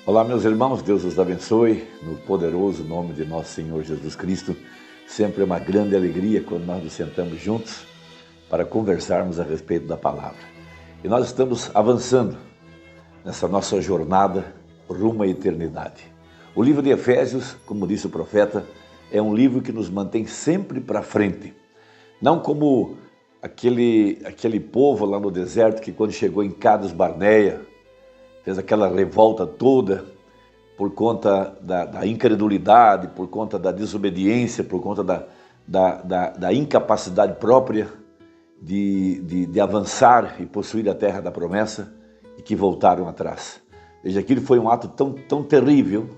Olá, meus irmãos, Deus os abençoe, no poderoso nome de nosso Senhor Jesus Cristo. Sempre é uma grande alegria quando nós nos sentamos juntos para conversarmos a respeito da palavra. E nós estamos avançando nessa nossa jornada rumo à eternidade. O livro de Efésios, como disse o profeta, é um livro que nos mantém sempre para frente. Não como aquele povo lá no deserto que quando chegou em Cades Barneia, fez aquela revolta toda por conta da incredulidade, por conta da desobediência, por conta da incapacidade própria de avançar e possuir a terra da promessa, e que voltaram atrás. Veja, aquilo foi um ato tão terrível,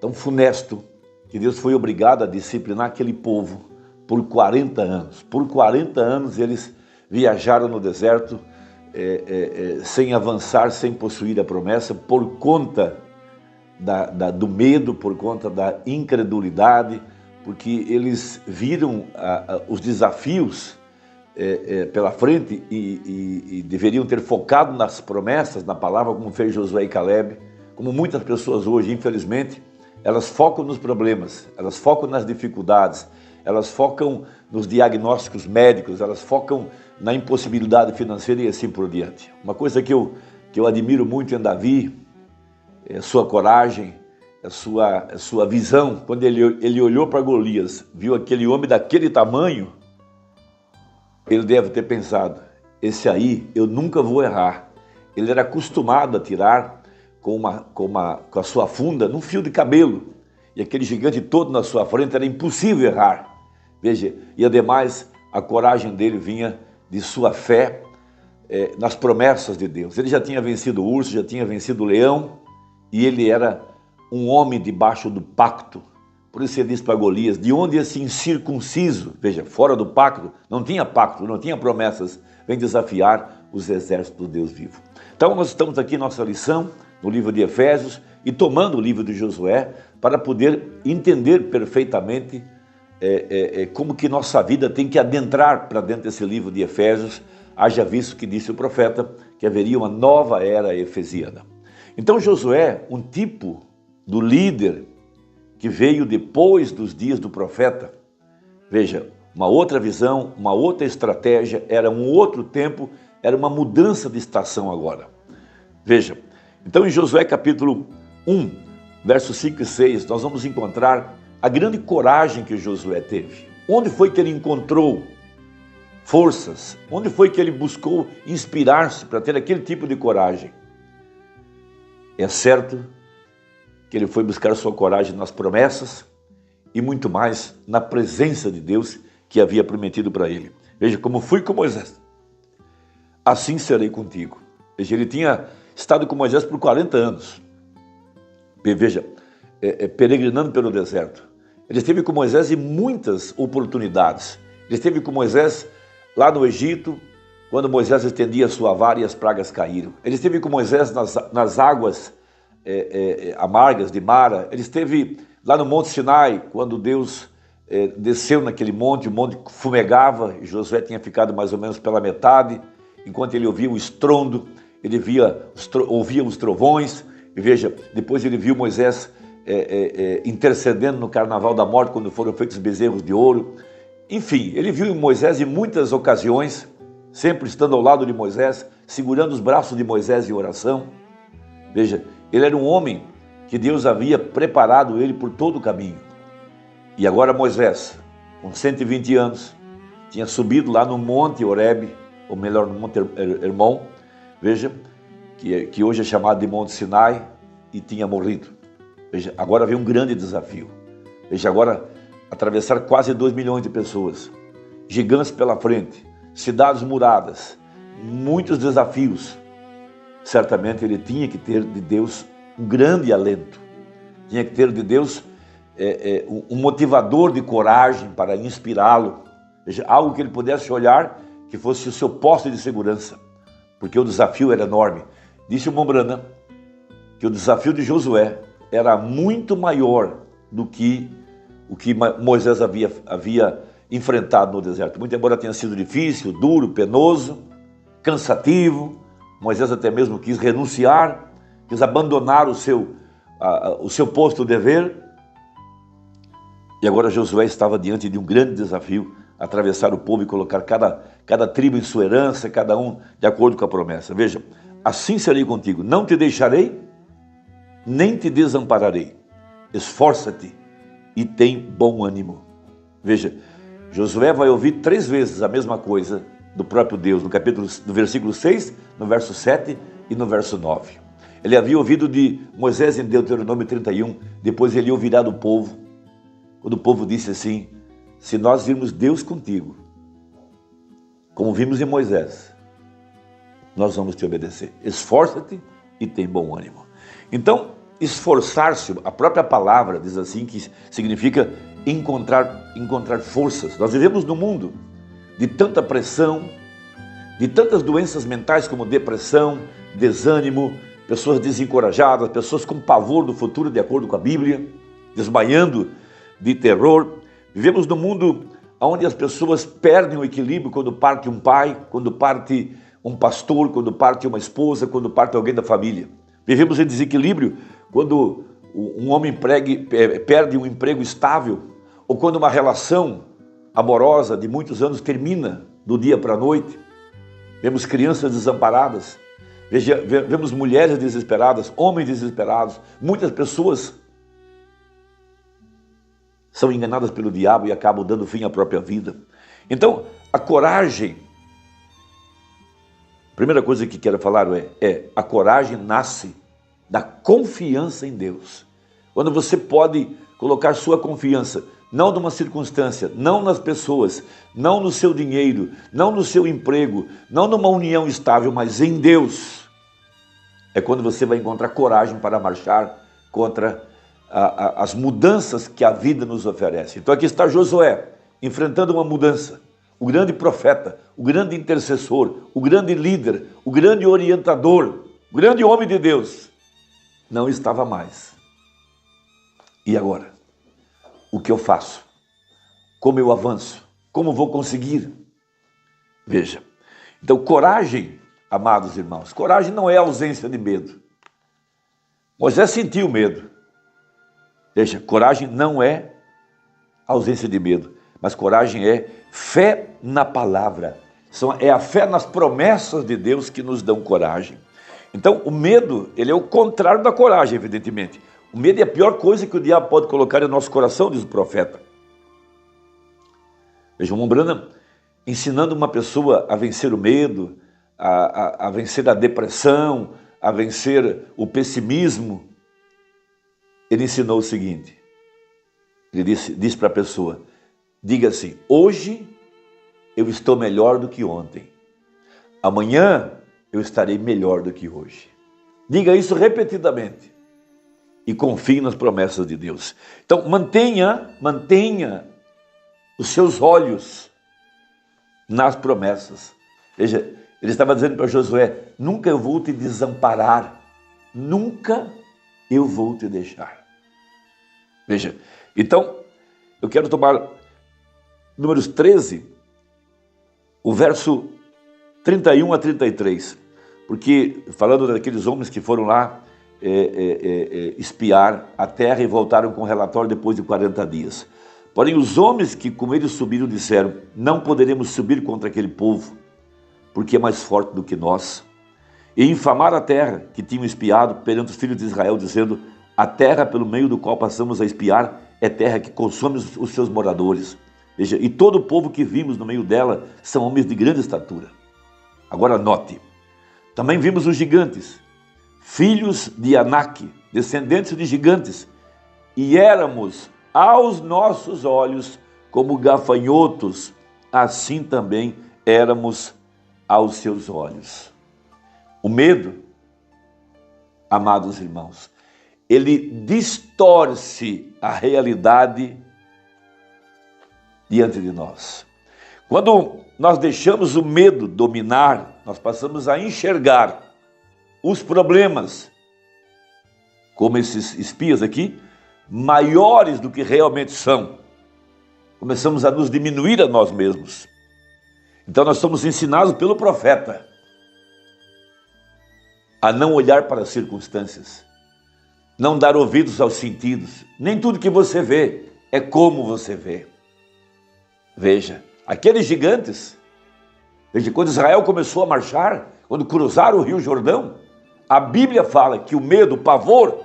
tão funesto, que Deus foi obrigado a disciplinar aquele povo por 40 anos. Por 40 anos eles viajaram no deserto, sem avançar, sem possuir a promessa, por conta do medo, por conta da incredulidade, porque eles viram os desafios pela frente e deveriam ter focado nas promessas, na palavra, como fez Josué e Caleb. Como muitas pessoas hoje, infelizmente, elas focam nos problemas, elas focam nas dificuldades, elas focam nos diagnósticos médicos, elas focam na impossibilidade financeira e assim por diante. Uma coisa que eu admiro muito em Davi é a sua coragem, a sua visão. Quando ele olhou para Golias, viu aquele homem daquele tamanho, ele deve ter pensado, esse aí eu nunca vou errar. Ele era acostumado a tirar com a sua funda num fio de cabelo, e aquele gigante todo na sua frente, era impossível errar. Veja, e ademais a coragem dele vinha de sua fé nas promessas de Deus. Ele já tinha vencido o urso, já tinha vencido o leão, e ele era um homem debaixo do pacto. Por isso ele disse para Golias, de onde esse incircunciso, veja, fora do pacto, não tinha pacto, não tinha promessas, vem desafiar os exércitos do Deus vivo. Então nós estamos aqui em nossa lição, no livro de Efésios, e tomando o livro de Josué, para poder entender perfeitamente como que nossa vida tem que adentrar para dentro desse livro de Efésios, haja visto que disse o profeta, que haveria uma nova era efesiana. Então Josué, um tipo do líder que veio depois dos dias do profeta, veja, uma outra visão, uma outra estratégia, era um outro tempo, era uma mudança de estação agora. Veja, então em Josué capítulo 1, versos 5 e 6, nós vamos encontrar a grande coragem que Josué teve. Onde foi que ele encontrou forças? Onde foi que ele buscou inspirar-se para ter aquele tipo de coragem? É certo que ele foi buscar sua coragem nas promessas e muito mais na presença de Deus que havia prometido para ele. Veja, como fui com Moisés, assim serei contigo. Veja, ele tinha estado com Moisés por 40 anos. Veja, peregrinando pelo deserto. Ele esteve com Moisés em muitas oportunidades. Ele esteve com Moisés lá no Egito, quando Moisés estendia a sua vara e as pragas caíram. Ele esteve com Moisés nas águas amargas de Mara. Ele esteve lá no Monte Sinai, quando Deus desceu naquele monte, o monte fumegava, e Josué tinha ficado mais ou menos pela metade, enquanto ele ouvia o estrondo, ele ouvia os trovões, e veja, depois ele viu Moisés intercedendo no carnaval da morte, quando foram feitos bezerros de ouro. Enfim, ele viu Moisés em muitas ocasiões, sempre estando ao lado de Moisés, segurando os braços de Moisés em oração. Veja, ele era um homem que Deus havia preparado ele por todo o caminho. E agora Moisés, com 120 anos, tinha subido lá no Monte Horebe, ou melhor, no Monte Hermon, veja, que hoje é chamado de Monte Sinai, e tinha morrido. Veja, agora vem um grande desafio. Veja, agora atravessar quase 2 milhões de pessoas, gigantes pela frente, cidades muradas, muitos desafios. Certamente ele tinha que ter de Deus um grande alento, tinha que ter de Deus um motivador de coragem para inspirá-lo, veja, algo que ele pudesse olhar que fosse o seu posto de segurança, porque o desafio era enorme. Disse o Mombrana que o desafio de Josué era muito maior do que o que Moisés havia enfrentado no deserto. Muito embora tenha sido difícil, duro, penoso, cansativo, Moisés até mesmo quis renunciar, quis abandonar o seu o seu posto de dever. E agora Josué estava diante de um grande desafio, atravessar o povo e colocar cada tribo em sua herança, cada um de acordo com a promessa. Veja, assim serei contigo, não te deixarei, nem te desampararei. Esforça-te e tem bom ânimo. Veja, Josué vai ouvir 3 vezes a mesma coisa do próprio Deus, no versículo 6, no verso 7 e no verso 9. Ele havia ouvido de Moisés em Deuteronômio 31, depois ele ouvirá do povo, quando o povo disse assim: se nós virmos Deus contigo, como vimos em Moisés, nós vamos te obedecer. Esforça-te e tem bom ânimo. Então, esforçar-se, a própria palavra diz assim, que significa encontrar forças. Nós vivemos num mundo de tanta pressão, de tantas doenças mentais como depressão, desânimo, pessoas desencorajadas, pessoas com pavor do futuro de acordo com a Bíblia, desmaiando de terror. Vivemos num mundo onde as pessoas perdem o equilíbrio quando parte um pai, quando parte um pastor, quando parte uma esposa, quando parte alguém da família. Vivemos em desequilíbrio quando um homem perde um emprego estável, ou quando uma relação amorosa de muitos anos termina do dia para a noite. Vemos crianças desamparadas, vemos mulheres desesperadas, homens desesperados. Muitas pessoas são enganadas pelo diabo e acabam dando fim à própria vida. Então, a coragem, a primeira coisa que quero falar a coragem nasce da confiança em Deus. Quando você pode colocar sua confiança, não numa circunstância, não nas pessoas, não no seu dinheiro, não no seu emprego, não numa união estável, mas em Deus, é quando você vai encontrar coragem para marchar contra as mudanças que a vida nos oferece. Então aqui está Josué, enfrentando uma mudança. O grande profeta, o grande intercessor, o grande líder, o grande orientador, o grande homem de Deus, não estava mais. E agora? O que eu faço? Como eu avanço? Como vou conseguir? Veja, então coragem, amados irmãos, coragem não é ausência de medo. Moisés sentiu medo. Veja, coragem não é ausência de medo, mas coragem é fé na palavra. É a fé nas promessas de Deus que nos dão coragem. Então, o medo, ele é o contrário da coragem, evidentemente. O medo é a pior coisa que o diabo pode colocar no nosso coração, diz o profeta. Veja, o Branham ensinando uma pessoa a vencer o medo, a vencer a depressão, a vencer o pessimismo. Ele ensinou o seguinte, ele disse para a pessoa, diga assim: hoje eu estou melhor do que ontem, amanhã eu estarei melhor do que hoje. Diga isso repetidamente e confie nas promessas de Deus. Então mantenha os seus olhos nas promessas. Veja, ele estava dizendo para Josué: nunca eu vou te desamparar, nunca eu vou te deixar. Veja, então eu quero tomar Números 13, o verso 31 a 33, porque falando daqueles homens que foram lá espiar a terra e voltaram com relatório depois de 40 dias. Porém, os homens que com eles subiram disseram: não poderemos subir contra aquele povo, porque é mais forte do que nós. E infamaram a terra que tinham espiado perante os filhos de Israel, dizendo: a terra pelo meio do qual passamos a espiar é terra que consome os seus moradores. Veja, e todo o povo que vimos no meio dela são homens de grande estatura. Agora note, também vimos os gigantes, filhos de Anak, descendentes de gigantes, e éramos aos nossos olhos como gafanhotos, assim também éramos aos seus olhos. O medo, amados irmãos, ele distorce a realidade diante de nós. Quando nós deixamos o medo dominar, nós passamos a enxergar os problemas, como esses espias aqui, maiores do que realmente são. Começamos a nos diminuir a nós mesmos. Então nós somos ensinados pelo profeta a não olhar para as circunstâncias. não dar ouvidos aos sentidos. Nem tudo que você vê é como você vê. Veja, aqueles gigantes, veja, quando Israel começou a marchar, quando cruzaram o Rio Jordão, a Bíblia fala que o medo, o pavor,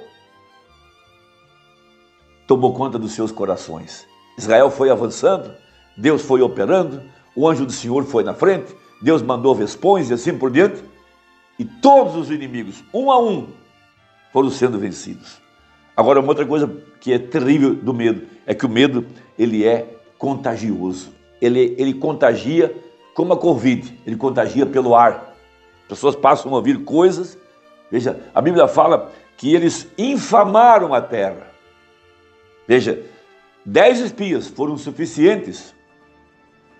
tomou conta dos seus corações. Israel foi avançando, Deus foi operando, o anjo do Senhor foi na frente, Deus mandou vespões e assim por diante, e todos os inimigos, um a um, foram sendo vencidos. Agora, uma outra coisa que é terrível do medo, é que o medo, ele é contagioso. Ele contagia como a Covid, ele contagia pelo ar. As pessoas passam a ouvir coisas, veja, a Bíblia fala que eles infamaram a terra. Veja, 10 espias foram suficientes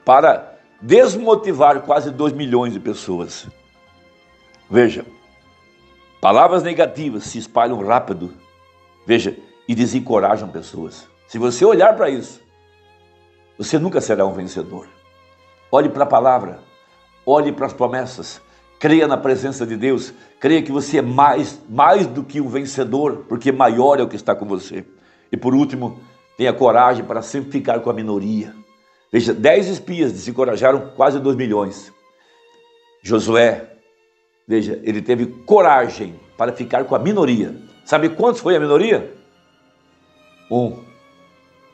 para desmotivar quase 2 milhões de pessoas. Veja, palavras negativas se espalham rápido, veja, e desencorajam pessoas. Se você olhar para isso, você nunca será um vencedor. Olhe para a palavra, olhe para as promessas, creia na presença de Deus, creia que você é mais do que um vencedor, porque maior é o que está com você. E por último, tenha coragem para sempre ficar com a minoria. Veja, 10 espias desencorajaram quase 2 milhões. Josué, veja, ele teve coragem para ficar com a minoria. Sabe quantos foi a minoria? 1,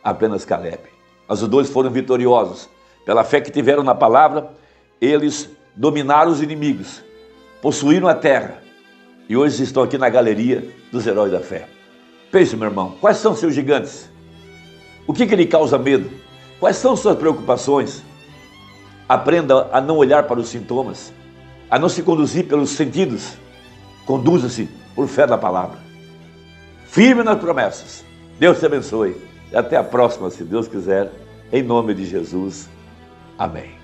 apenas Caleb. Mas os 2 foram vitoriosos. Pela fé que tiveram na palavra, eles dominaram os inimigos, possuíram a terra e hoje estão aqui na galeria dos heróis da fé. Pense, meu irmão, quais são seus gigantes? O que lhe causa medo? Quais são suas preocupações? Aprenda a não olhar para os sintomas, a não se conduzir pelos sentidos. Conduza-se por fé na palavra. Firme nas promessas. Deus te abençoe. E até a próxima, se Deus quiser. Em nome de Jesus. Amém.